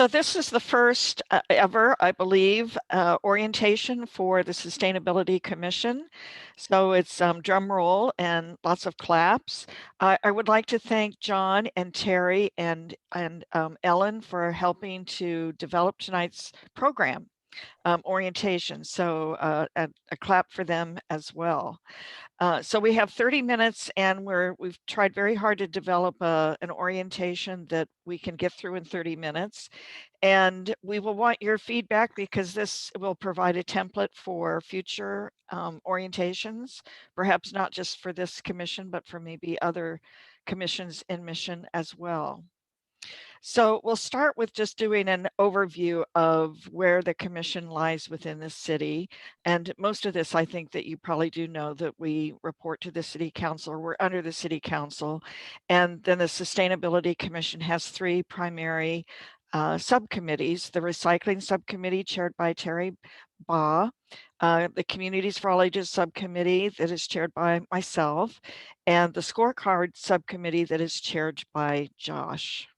So this is the first ever, I believe, orientation for the Sustainability Commission. So it's drum roll and lots of claps. I would like to thank John and Terry and Ellen for helping to develop tonight's program. Orientation. So a clap for them as well. So we have 30 minutes and we've tried very hard to develop an orientation that we can get through in 30 minutes. And we will want your feedback because this will provide a template for future orientations, perhaps not just for this commission, but for maybe other commissions in mission as well. So we'll start with just doing an overview of where the commission lies within the city. And most of this, I think that you probably do know that we report to the city council, or we're under the city council. And then the Sustainability Commission has three primary subcommittees: the Recycling Subcommittee chaired by Terry Baugh, the Communities for All Ages Subcommittee that is chaired by myself, and the Scorecard Subcommittee that is chaired by Josh.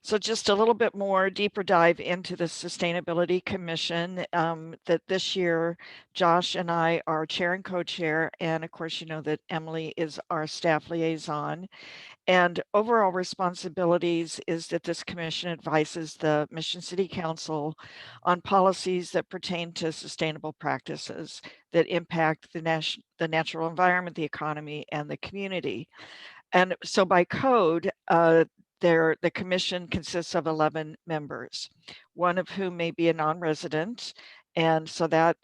So just a little bit more deeper dive into the Sustainability Commission, that this year, Josh and I are chair and co-chair. And of course, you know that Emily is our staff liaison. And overall responsibilities is that this commission advises the Mission City Council on policies that pertain to sustainable practices that impact the natural environment, the economy, and the community. And so by code, the commission consists of 11 members, one of whom may be a non-resident. And so that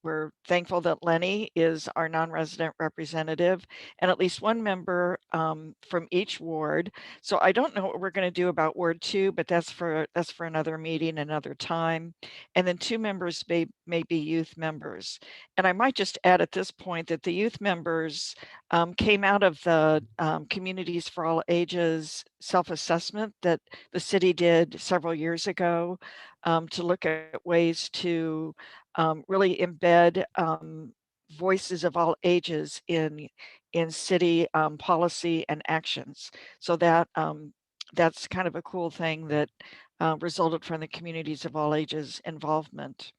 we're thankful that Lenny is our non-resident representative and at least one member from each ward. So I don't know what we're going to do about Ward 2, but that's for another meeting, another time. And then 2 members may be youth members. And I might just add at this point that the youth members came out of the Communities for All Ages self-assessment that the city did several years ago to look at ways to really embed voices of all ages in city policy and actions. So that that's kind of a cool thing that resulted from the Communities of All Ages involvement.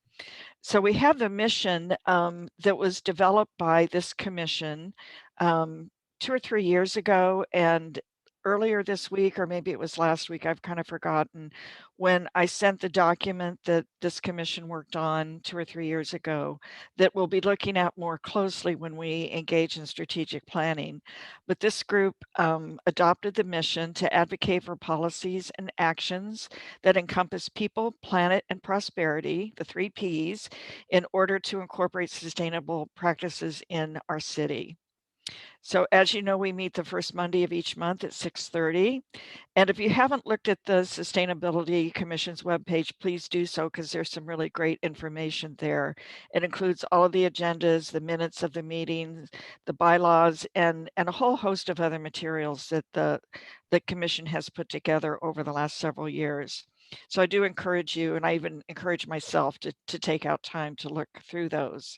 So we have the mission that was developed by this commission 2 or 3 years ago, and earlier this week, or maybe it was last week, I've kind of forgotten, when I sent the document that this commission worked on 2 or 3 years ago that we'll be looking at more closely when we engage in strategic planning. But this group adopted the mission to advocate for policies and actions that encompass people, planet, and prosperity, the 3 Ps, in order to incorporate sustainable practices in our city. So as you know, we meet the first Monday of each month at 6:30. And if you haven't looked at the Sustainability Commission's webpage, please do so because there's some really great information there. It includes all of the agendas, the minutes of the meetings, the bylaws, and a whole host of other materials that the commission has put together over the last several years. So I do encourage you, and I even encourage myself to take out time to look through those.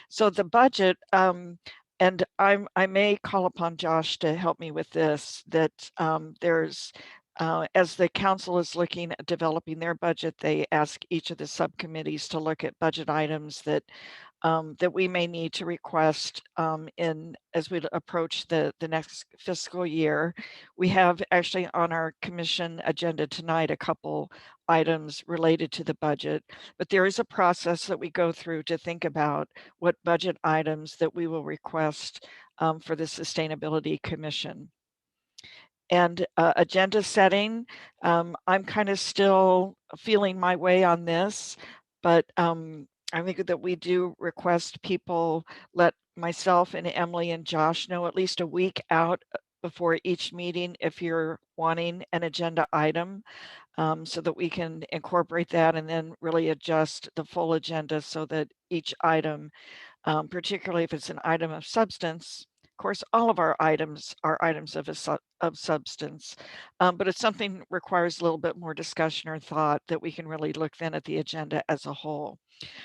So the budget, and I may call upon Josh to help me with this, that there's, as the council is looking at developing their budget, they ask each of the subcommittees to look at budget items that that we may need to request in as we approach the next fiscal year. We have actually on our commission agenda tonight a couple items related to the budget, but there is a process that we go through to think about what budget items that we will request for the Sustainability Commission. And agenda setting, I'm kind of still feeling my way on this, but I think that we do request people let myself and Emily and Josh know at least a week out before each meeting if you're wanting an agenda item, so that we can incorporate that and then really adjust the full agenda so that each item, particularly if it's an item of substance. Of course, all of our items are items of substance, but if something requires a little bit more discussion or thought, that we can really look then at the agenda as a whole.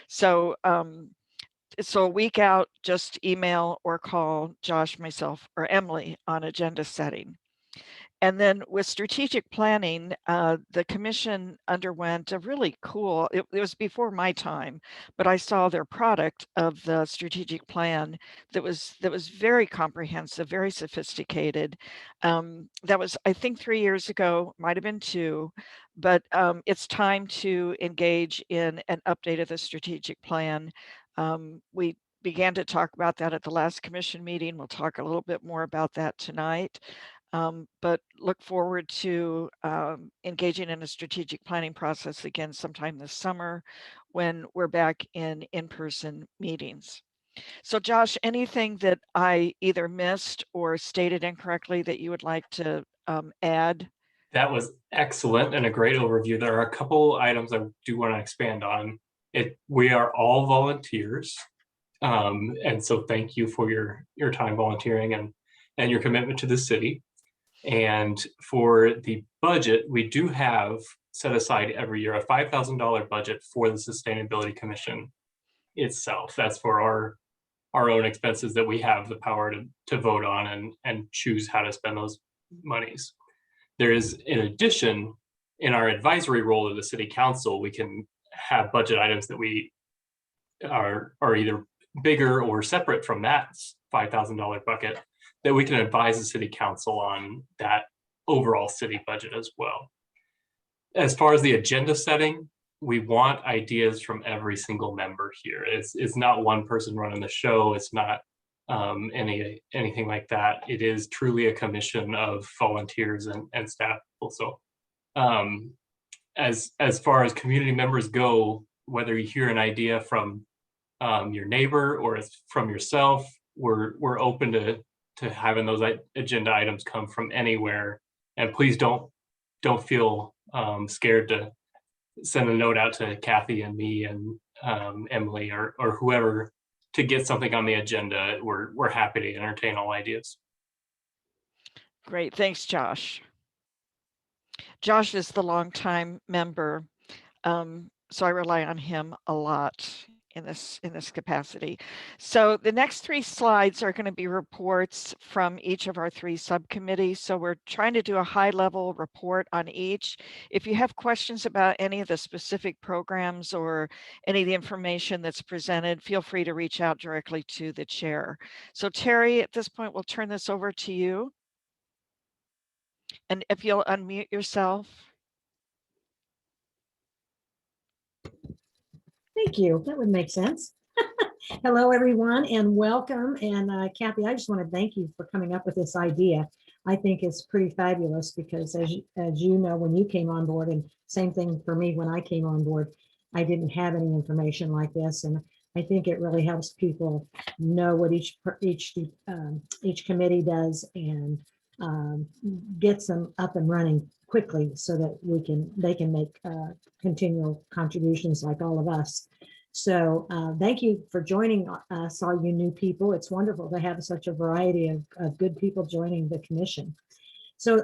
So, so a week out, just email or call Josh, myself, or Emily on agenda setting. And then with strategic planning, the commission underwent a really cool, it was before my time, but I saw their product of the strategic plan that was very comprehensive, very sophisticated. That was, I think, 3 years ago, might have been 2, but it's time to engage in an update of the strategic plan. We began to talk about that at the last commission meeting. We'll talk a little bit more about that tonight. But look forward to engaging in a strategic planning process again sometime this summer when we're back in in-person meetings. So Josh, anything that I either missed or stated incorrectly that you would like to add? That was excellent and a great overview. There are a couple items I do want to expand on. We are all volunteers. And so thank you for your time volunteering and your commitment to the city. And for the budget, we do have set aside every year a $5,000 budget for the Sustainability Commission itself. That's for our own expenses that we have the power to vote on and choose how to spend those monies. There is, in addition, in our advisory role of the city council, we can have budget items that we are either bigger or separate from that $5,000 bucket that we can advise the city council on that overall city budget as well. As far as the agenda setting, we want ideas from every single member here. It's not one person running the show. It's not anything like that. It is truly a commission of volunteers and staff also. As far as community members go, whether you hear an idea from your neighbor or it's from yourself, we're open to having those agenda items come from anywhere. And please don't feel scared to send a note out to Kathy and me and Emily or whoever to get something on the agenda. We're happy to entertain all ideas. Great, thanks, Josh. Josh is the longtime member, so I rely on him a lot in this capacity. So the next 3 slides are going to be reports from each of our 3 subcommittees. So we're trying to do a high-level report on each. If you have questions about any of the specific programs or any of the information that's presented, feel free to reach out directly to the chair. So Terry, at this point, we'll turn this over to you. And if you'll unmute yourself. Thank you. That would make sense. Hello, everyone, and welcome. And Kathy, I just want to thank you for coming up with this idea. I think it's pretty fabulous because as you know, when you came on board, and same thing for me when I came on board, I didn't have any information like this. And I think it really helps people know what each committee does and gets them up and running quickly so that they can make continual contributions like all of us. So thank you for joining us, all you new people. It's wonderful to have such a variety of good people joining the commission. So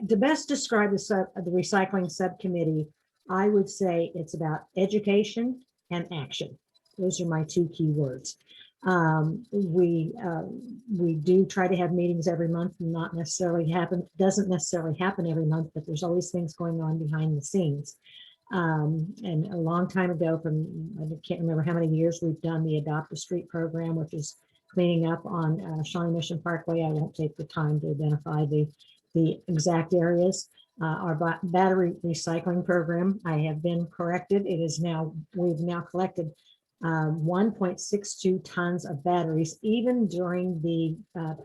to best describe the recycling subcommittee, I would say it's about education and action. Those are my 2 key words. We do try to have meetings every month, doesn't necessarily happen every month, but there's always things going on behind the scenes. And a long time ago, I can't remember how many years, we've done the Adopt a Street program, which is cleaning up on Shawnee Mission Parkway. I won't take the time to identify the exact areas. Our battery recycling program, I have been corrected. We've now collected 1.62 tons of batteries. Even during the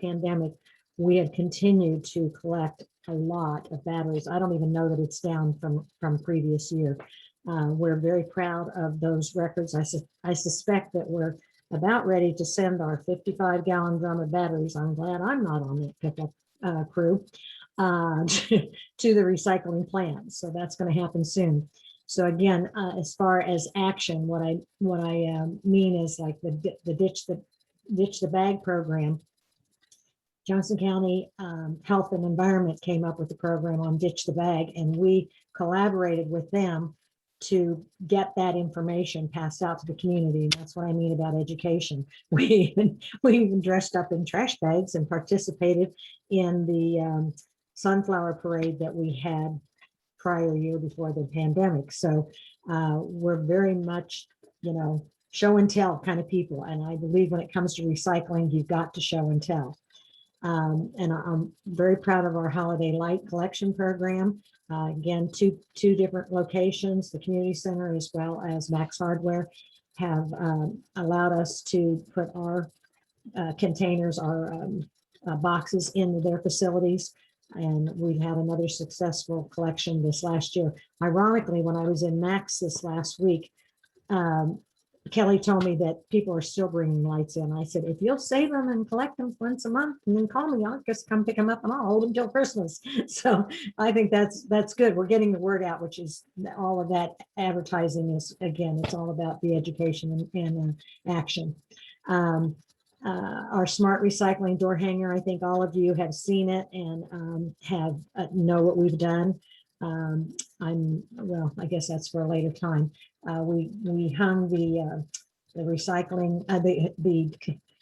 pandemic, we have continued to collect a lot of batteries. I don't even know that it's down from previous year. We're very proud of those records. I suspect that we're about ready to send our 55-gallon drum of batteries. I'm glad I'm not on that pickup crew to the recycling plant. So that's going to happen soon. So again, as far as action, what I mean is like the ditch the bag program. Johnson County Health and Environment came up with the program on Ditch the Bag, and we collaborated with them to get that information passed out to the community. And that's what I mean about education. We even dressed up in trash bags and participated in the sunflower parade that we had prior year before the pandemic. So we're very much, show and tell kind of people. And I believe when it comes to recycling, you've got to show and tell. And I'm very proud of our holiday light collection program. Again, two different locations, the community center as well as Max Hardware, have allowed us to put our containers, our boxes into their facilities. And we've had another successful collection this last year. Ironically, when I was in Max this last week, Kelly told me that people are still bringing lights in. I said, if you'll save them and collect them once a month and then call me, I'll just come pick them up and I'll hold them till Christmas. So I think that's good. We're getting the word out, which is all of that advertising is, again, it's all about the education and action. Our smart recycling door hanger, I think all of you have seen it and have know what we've done. I guess that's for a later time. We hung the recycling, the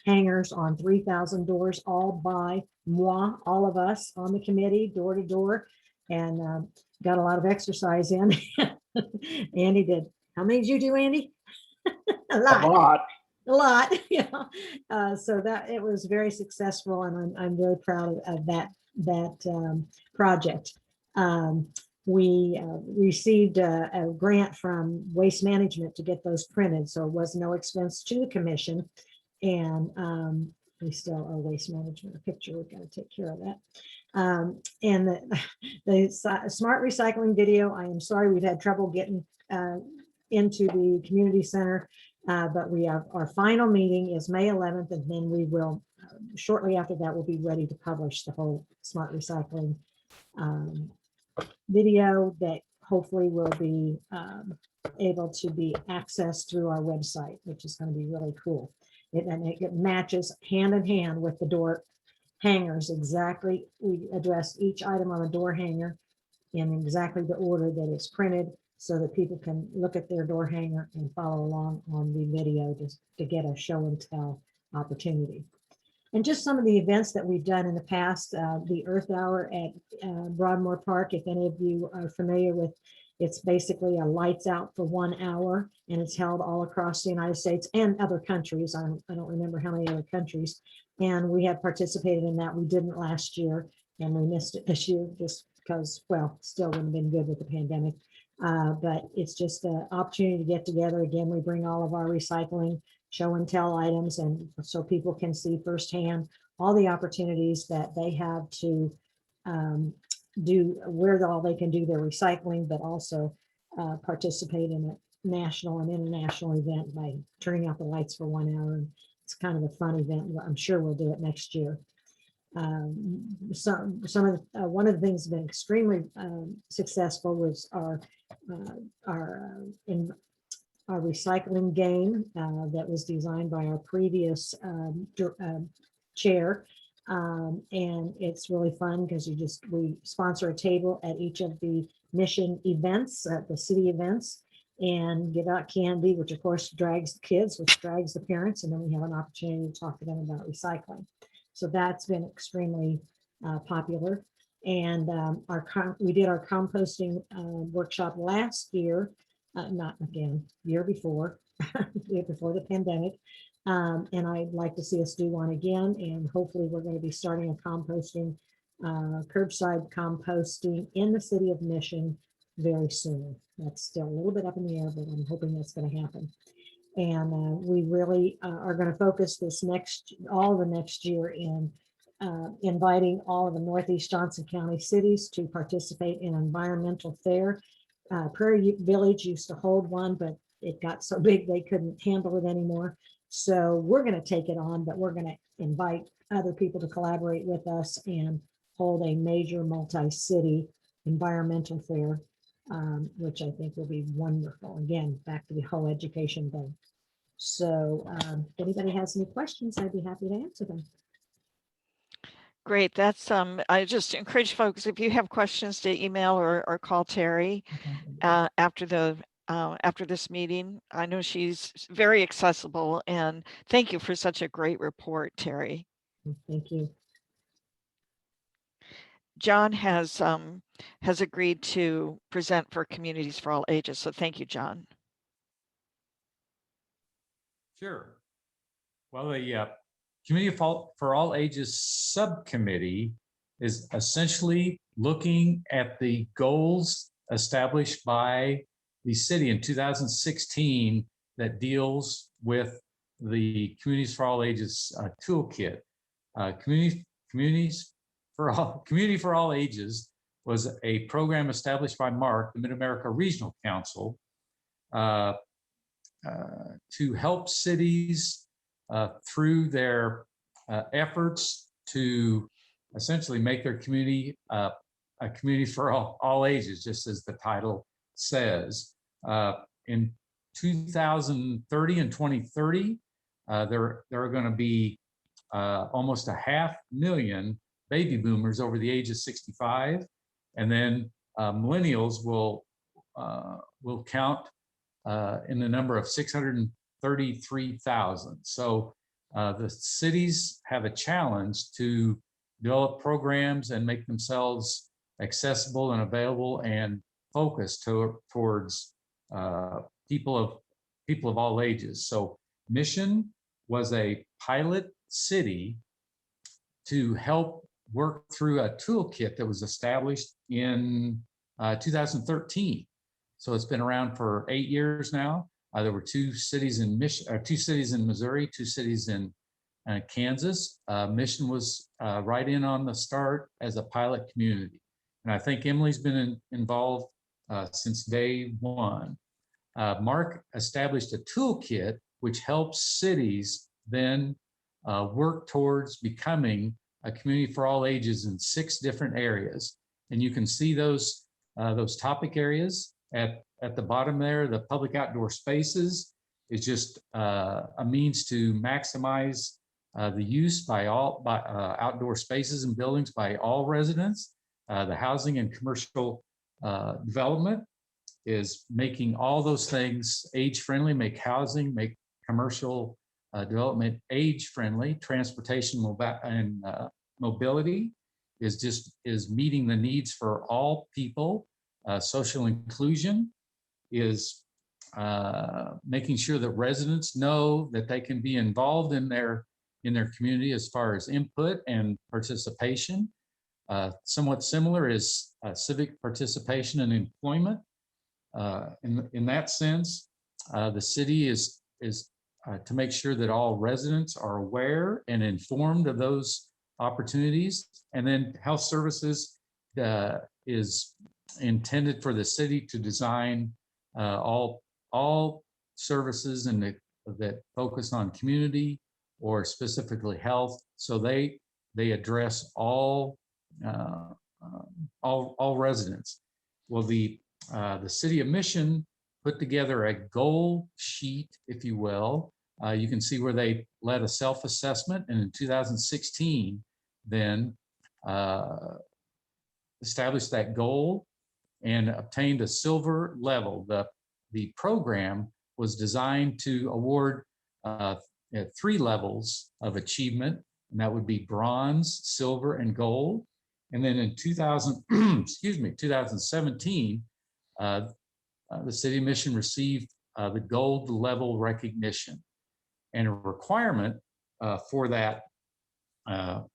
hangers on 3,000 doors, all by moi, all of us on the committee, door to door, and got a lot of exercise in. Andy did. How many did you do, Andy? A lot. Yeah. So that it was very successful, and I'm very proud of that project. We received a grant from Waste Management to get those printed, so it was no expense to the commission. And we still owe Waste Management a picture. We've got to take care of that. And the smart recycling video, I am sorry we've had trouble getting into the community center, but we have our final meeting is May 11th, and then we will shortly after that we'll be ready to publish the whole smart recycling video that hopefully will be able to be accessed through our website, which is going to be really cool. It matches hand in hand with the door hangers exactly. We address each item on the door hanger in exactly the order that it's printed, so that people can look at their door hanger and follow along on the video to get a show and tell opportunity. And just some of the events that we've done in the past, the Earth Hour at Broadmoor Park, if any of you are familiar with, it's basically a lights out for 1 hour, and it's held all across the United States and other countries. I don't remember how many other countries. And we have participated in that. We didn't last year, and we missed it this year just because, well, still wouldn't have been good with the pandemic. But it's just an opportunity to get together. Again, we bring all of our recycling show and tell items, and so people can see firsthand all the opportunities that they have to do, where all they can do their recycling, but also participate in a national and international event by turning out the lights for 1 hour. And it's kind of a fun event. I'm sure we'll do it next year. One of the things that's been extremely successful was our recycling game that was designed by our previous chair. And it's really fun because we sponsor a table at each of the mission events, at the city events, and give out candy, which of course drags the kids, which drags the parents, and then we have an opportunity to talk to them about recycling. So that's been extremely popular. And we did our composting workshop last year, not again, year before the pandemic. And I'd like to see us do one again. And hopefully we're going to be starting a composting, curbside composting in the city of Mission very soon. That's still a little bit up in the air, but I'm hoping that's going to happen. And we really are going to focus all the next year in inviting all of the Northeast Johnson County cities to participate in an environmental fair. Prairie Village used to hold one, but it got so big they couldn't handle it anymore. So we're going to take it on, but we're going to invite other people to collaborate with us and hold a major multi-city environmental fair, which I think will be wonderful. Again, back to the whole education thing. So if anybody has any questions, I'd be happy to answer them. Great. That's I just encourage folks, if you have questions, to email or call Terry after this meeting. I know she's very accessible, and thank you for such a great report, Terry. Thank you. John has agreed to present for Communities for All Ages. So thank you, John. Sure. Well, the Community for All Ages subcommittee is essentially looking at the goals established by the city in 2016 that deals with the Communities for All Ages toolkit. Community for All Ages was a program established by MARC, the Mid-America Regional Council, to help cities through their efforts to essentially make their community a community for all ages, just as the title says. In 2030 and 2030, there are going to be almost 500,000 baby boomers over the age of 65, and then millennials will count in the number of 633,000. So the cities have a challenge to develop programs and make themselves accessible and available and focused towards people of all ages. So Mission was a pilot city to help work through a toolkit that was established in 2013. So it's been around for 8 years now. There were two cities in Missouri, 2 cities in Kansas. Mission was right in on the start as a pilot community. And I think Emily's been involved since day one. MARC established a toolkit which helps cities then work towards becoming a community for all ages in 6 different areas. And you can see those topic areas at the bottom there. The public outdoor spaces is just a means to maximize the use by outdoor spaces and buildings by all residents. The housing and commercial development is making all those things age-friendly, make housing, make commercial development age-friendly. Transportation and mobility is meeting the needs for all people. Social inclusion is making sure that residents know that they can be involved in their community as far as input and participation. Somewhat similar is civic participation and employment. In that sense, the city is to make sure that all residents are aware and informed of those opportunities. And then health services is intended for the city to design all services that focus on community or specifically health, so they address all residents. Well, the city of Mission put together a goal sheet, if you will. You can see where they led a self-assessment, and in 2016, then established that goal and obtained a silver level. The program was designed to award 3 levels of achievement, and that would be bronze, silver, and gold. And then in 2017, the City of Mission received the gold level recognition. And a requirement for that,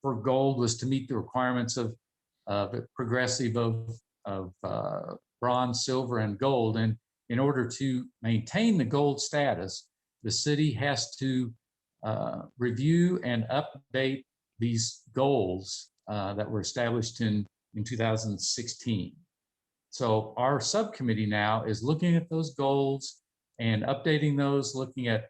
for gold, was to meet the requirements of progressive of bronze, silver, and gold. And in order to maintain the gold status, the city has to review and update these goals that were established in 2016. So our subcommittee now is looking at those goals and updating those, looking at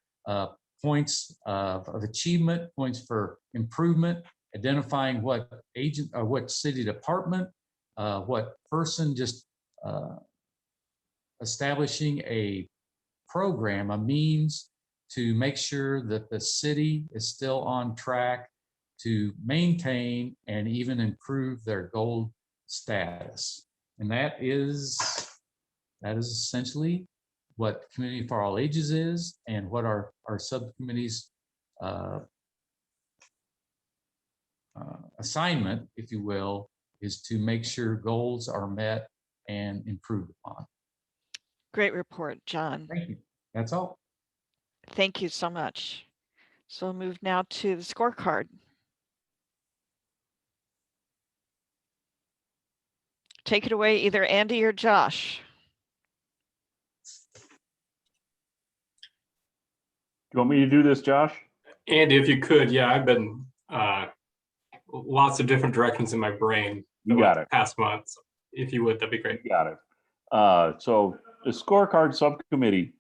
points of achievement, points for improvement, identifying what agent or what city department, what person, just establishing a program, a means to make sure that the city is still on track to maintain and even improve their gold status. And that is essentially what Community for All Ages is, and what our subcommittee's assignment, if you will, is to make sure goals are met and improved upon. Great report, John. Thank you. That's all. Thank you so much. So we'll move now to the scorecard. Take it away, either Andy or Josh. You want me to do this, Josh? Andy, if you could, yeah, I've been lots of different directions in my brain You the got it. past months. If you would, that'd be great. You got it. So the scorecard subcommittee,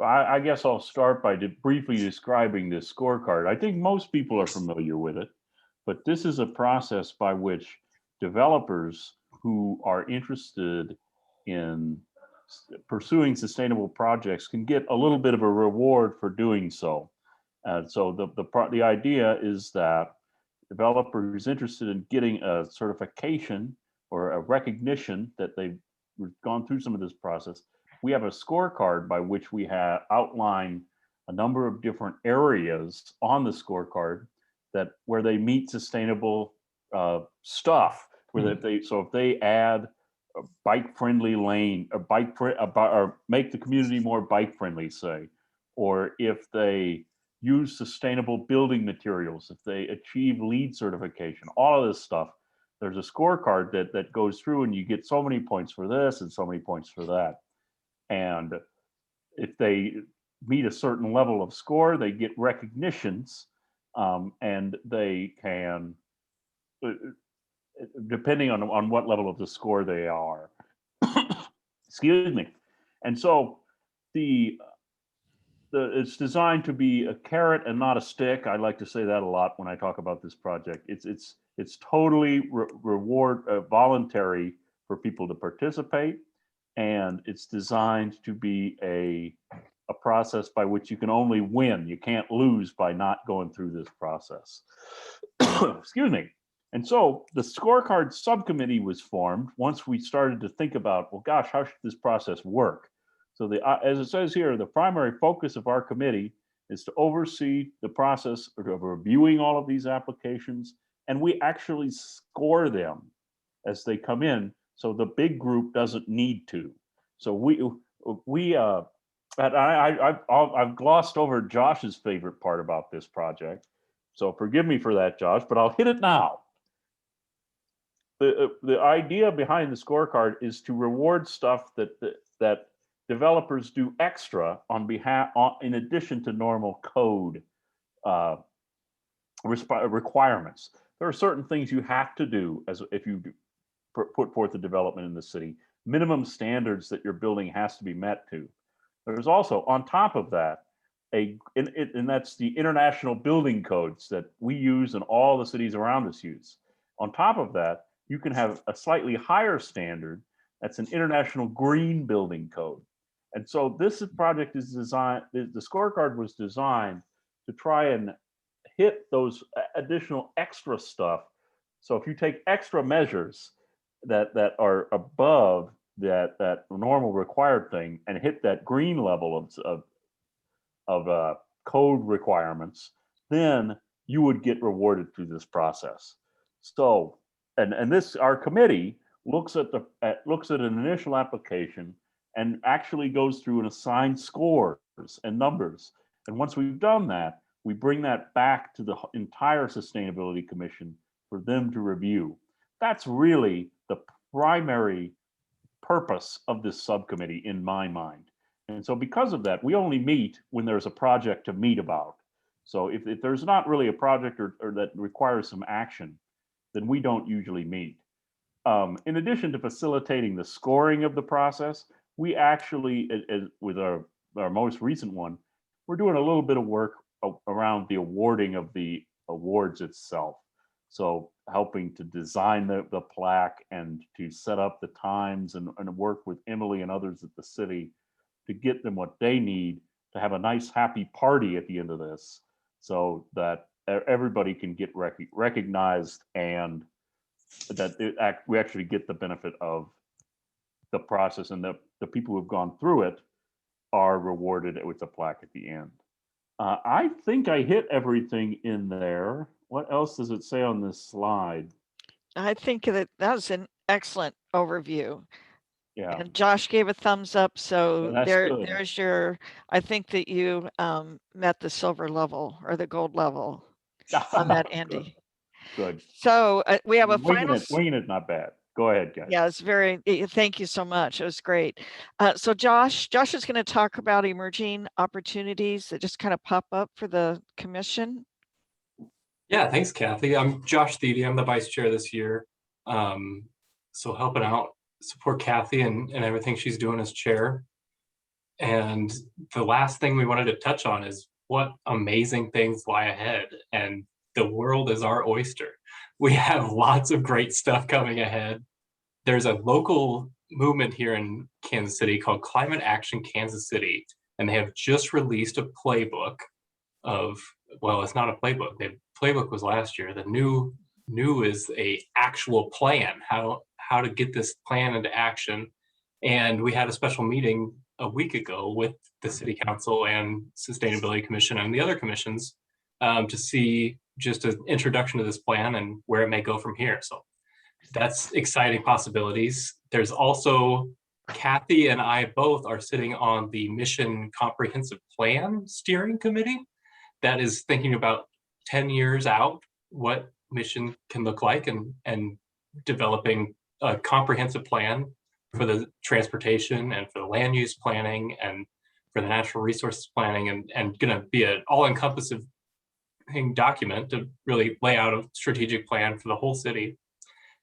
I guess I'll start by briefly describing this scorecard. I think most people are familiar with it, but this is a process by which developers who are interested in pursuing sustainable projects can get a little bit of a reward for doing so. So the idea is that developer who's interested in getting a certification or a recognition that they've gone through some of this process, we have a scorecard by which we have outlined a number of different areas on the scorecard that where they meet sustainable stuff. Where if they add a bike-friendly lane, or make the community more bike-friendly, say, or if they use sustainable building materials, if they achieve LEED certification, all of this stuff, there's a scorecard that goes through, and you get so many points for this and so many points for that. And if they meet a certain level of score, they get recognitions, and they can, depending on what level of the score they are. Excuse me. And so it's designed to be a carrot and not a stick. I like to say that a lot when I talk about this project. It's totally voluntary for people to participate, and it's designed to be a process by which you can only win. You can't lose by not going through this process. Excuse me. And so the scorecard subcommittee was formed once we started to think about, well, gosh, how should this process work? So as it says here, the primary focus of our committee is to oversee the process of reviewing all of these applications, and we actually score them as they come in, so the big group doesn't need to. So I've glossed over Josh's favorite part about this project, so forgive me for that, Josh, but I'll hit it now. The idea behind the scorecard is to reward stuff that developers do extra in addition to normal code requirements. There are certain things you have to do if you put forth a development in the city, minimum standards that your building has to be met to. There's also, on top of that, and that's the international building codes that we use and all the cities around us use. On top of that, you can have a slightly higher standard. That's an international green building code. And so this project is designed, the scorecard was designed to try and hit those additional extra stuff. So if you take extra measures that are above that normal required thing and hit that green level of code requirements, then you would get rewarded through this process. So, and this, our committee looks at an initial application and actually goes through and assigns scores and numbers. And once we've done that, we bring that back to the entire Sustainability Commission for them to review. That's really the primary purpose of this subcommittee in my mind. And so because of that, we only meet when there's a project to meet about. So if there's not really a project or that requires some action, then we don't usually meet. In addition to facilitating the scoring of the process, we actually, with our most recent one, we're doing a little bit of work around the awarding of the awards itself. So helping to design the plaque and to set up the times and work with Emily and others at the city to get them what they need to have a nice happy party at the end of this, so that everybody can get recognized and that we actually get the benefit of the process, and the people who have gone through it are rewarded with a plaque at the end. I think I hit everything in there. What else does it say on this slide? I think that was an excellent overview. Yeah, And Josh gave a thumbs up, so that's good. there's your, I think that you met the silver level or the gold level on that, Andy. Good. So we have a final, Winging it, not bad. Go ahead, guys. yeah, it's very, thank you so much. It was great. So Josh is going to talk about emerging opportunities that just kind of pop up for the commission. Yeah, thanks, Kathy. I'm Josh Thede. I'm the vice chair this year. So helping out, support Kathy and everything she's doing as chair. And the last thing we wanted to touch on is what amazing things lie ahead. And the world is our oyster. We have lots of great stuff coming ahead. There's a local movement here in Kansas City called Climate Action Kansas City. And they have just released a playbook of, well, it's not a playbook. The playbook was last year. The new is a actual plan, how to get this plan into action. And we had a special meeting a week ago with the City Council and Sustainability Commission and the other commissions to see just an introduction to this plan and where it may go from here. So that's exciting possibilities. There's also Kathy and I both are sitting on the Mission Comprehensive Plan Steering Committee that is thinking about 10 years out what mission can look like and developing a comprehensive plan for the transportation and for the land use planning and for the natural resources planning and going to be an all-encompassing document to really lay out a strategic plan for the whole city.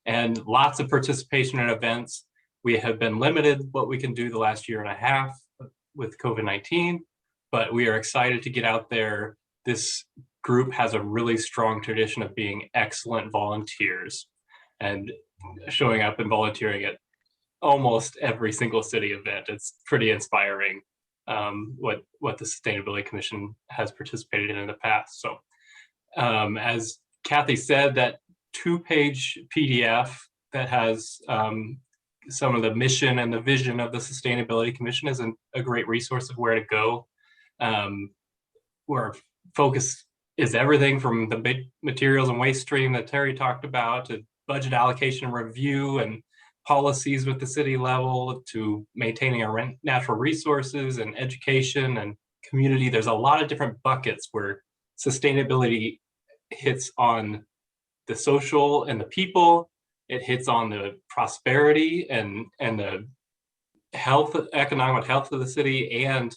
And lots of participation in events. We have been limited what we can do the last year and a half with COVID-19, but we are excited to get out there. This group has a really strong tradition of being excellent volunteers and showing up and volunteering at almost every single city event. It's pretty inspiring what the Sustainability Commission has participated in the past. So as Kathy said, that 2-page PDF that has some of the mission and the vision of the Sustainability Commission is a great resource of where to go. Where focus is everything from the big materials and waste stream that Terry talked about to budget allocation review and policies with the city level to maintaining our natural resources and education and community. There's a lot of different buckets where sustainability hits on the social and the people. It hits on the prosperity and the health, economic health of the city and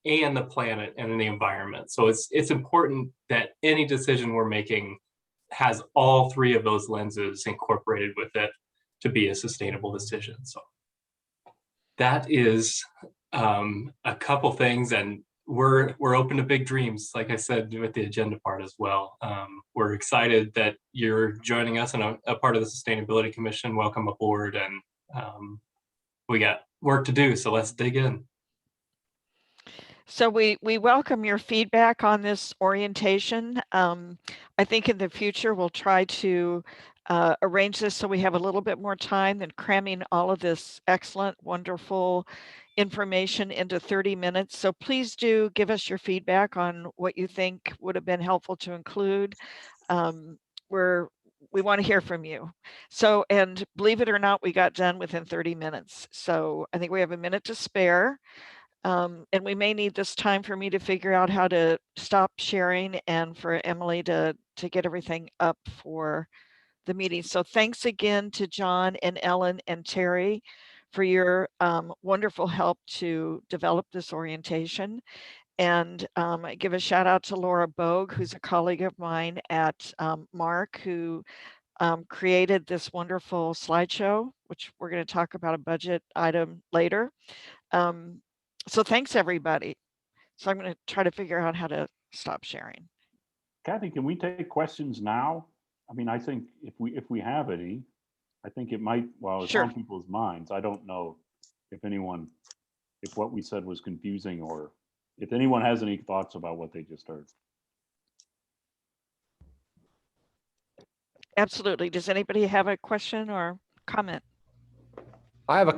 the planet and the environment. So it's important that any decision we're making has all three of those lenses incorporated with it to be a sustainable decision. So that is a couple things, and we're open to big dreams, like I said, with the agenda part as well. We're excited that you're joining us and a part of the Sustainability Commission. Welcome aboard, and we got work to do, so let's dig in. So we welcome your feedback on this orientation. I think in the future we'll try to arrange this so we have a little bit more time than cramming all of this excellent, wonderful information into 30 minutes. So please do give us your feedback on what you think would have been helpful to include. We want to hear from you. So, and believe it or not, we got done within 30 minutes. So I think we have a minute to spare. And we may need this time for me to figure out how to stop sharing and for Emily to get everything up for the meeting. So thanks again to John and Ellen and Terry for your wonderful help to develop this orientation. And I give a shout out to Laura Bogue, who's a colleague of mine at Mark, who created this wonderful slideshow, which we're going to talk about a budget item later. So thanks, everybody. So I'm going to try to figure out how to stop sharing. Kathy, can we take questions now? I mean, I think if we have any, I think it might, well, it's Sure. on people's minds. I don't know if what we said was confusing or if anyone has any thoughts about what they just heard. Absolutely. Does anybody have a question or comment? I have a